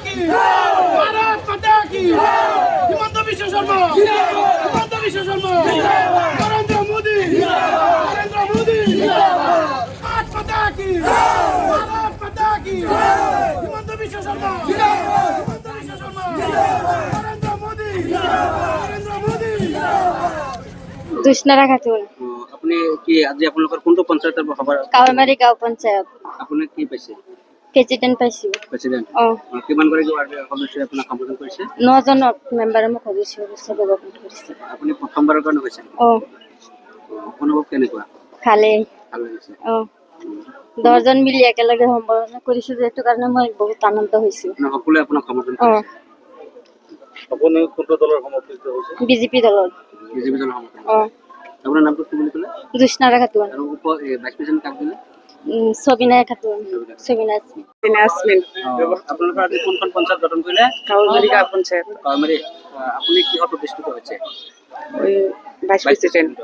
কি ভারত মাতা কি হিমন্ত বিশ্ব শর্মা হিমন্ত বিশ্ব শর্মা নরেন্দ্র মোদি ভারত মাতা কি ভারত মাতা কি হিমন্ত বিশ্ব শর্মা হিমন্ত বিশ্ব শর্মা নরেন্দ্র মোদি দুষ্ণারা খাতুন আপুনি কি আজি আপোনালোকৰ কোনটো পঞ্চায়তৰ সভা কাৱৈমাৰী গাঁও পঞ্চায়ত আপুনি কি পাইছে প্ৰেচিডেণ্ট পাইছোঁ। প্ৰেচিডেণ্ট অঁ কিমানগৰাকী ৱাৰ্ড সদস্যই আপোনাক সম্বোধন কৰিছে 9জনক মেম্বাৰে মোক সদস্য হিচাপে গঠন কৰিছে। আপুনি প্ৰথমবাৰৰ কাৰণে হৈছে অঁ অনুভৱ কেনেকুৱা ভালেই। ভাল লাগিছে অঁ 10জন মিলি একেলগে সম্বোধন কৰিছোঁ যে সেইটো কাৰণে মই বহুত আনন্দ হৈছোঁ। মানে সকলোৱে আপোনাক সমৰ্থন অঁ কৰিছে আপুনি কোনটো দলৰ সমৰ্থিত হৈছে বিজেপি দলৰ। বিজেপি দলৰ সমৰ্থন অঁ আপোনাৰ নামটো কি বুলি ক'লে দুষ্ণাৰা খাতুন আৰু ভাইচ প্ৰেচিডেণ্ট কাক দিলে সবিনাই খাতুন সবিনা নাজমিন আপোনালোকৰ আজি কোনখন পঞ্চায়ত গঠন কৰিলে কাৱৈমাৰী গাঁও পঞ্চায়ত কাৱৈমাৰী আপুনি কিহত প্ৰতিষ্ঠিত হৈছে ওই ভাইস প্ৰেসিডেন্ট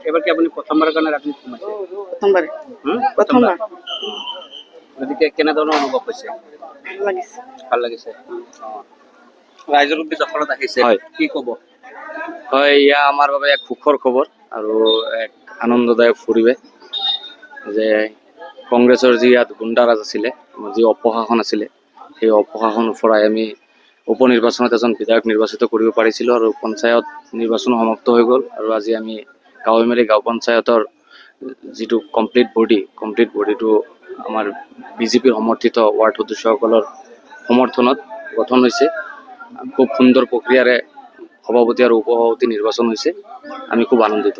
এবাৰ কি আপুনি প্ৰথমবাৰৰ কাৰণে ৰাজনীতিত সোমাইছে প্ৰথমবাৰ হুম? প্ৰথমবাৰ গতিকে কেনেধৰণৰ অনুভৱ হৈছে ভালো লাগিছে। ভাল লাগিছে ৰাইজৰ উদ্দেশ্যে দখলত আহিছে হয়। কি ক'ব হয়, এয়া আমাৰ বাবে এক সুখৰ খবৰ আৰু এক আনন্দদায়ক পৰিৱেশ যে কংগ্ৰেছৰ যি ইয়াত গুণ্ডাৰাজ আছিলে, যি অপশাসন আছিলে, সেই অপশাসন ফুৰাই আমি উপনিৰ্বাচনত এজন বিধায়ক নিৰ্বাচিত কৰিব পাৰিছিলোঁ আৰু পঞ্চায়ত নিৰ্বাচন সমাপ্ত হৈ গ'ল আৰু আজি আমি কাৱৈমাৰী গাঁও পঞ্চায়তৰ যিটো কমপ্লিট বডিটো আমাৰ বিজেপি সমৰ্থিত ৱাৰ্ড সদস্যসকলৰ সমৰ্থনত গঠন হৈছে। খুব সুন্দৰ প্ৰক্ৰিয়াৰে সভাপতি আৰু উপসভাপতি নিৰ্বাচন হৈছে। আমি খুব আনন্দিত।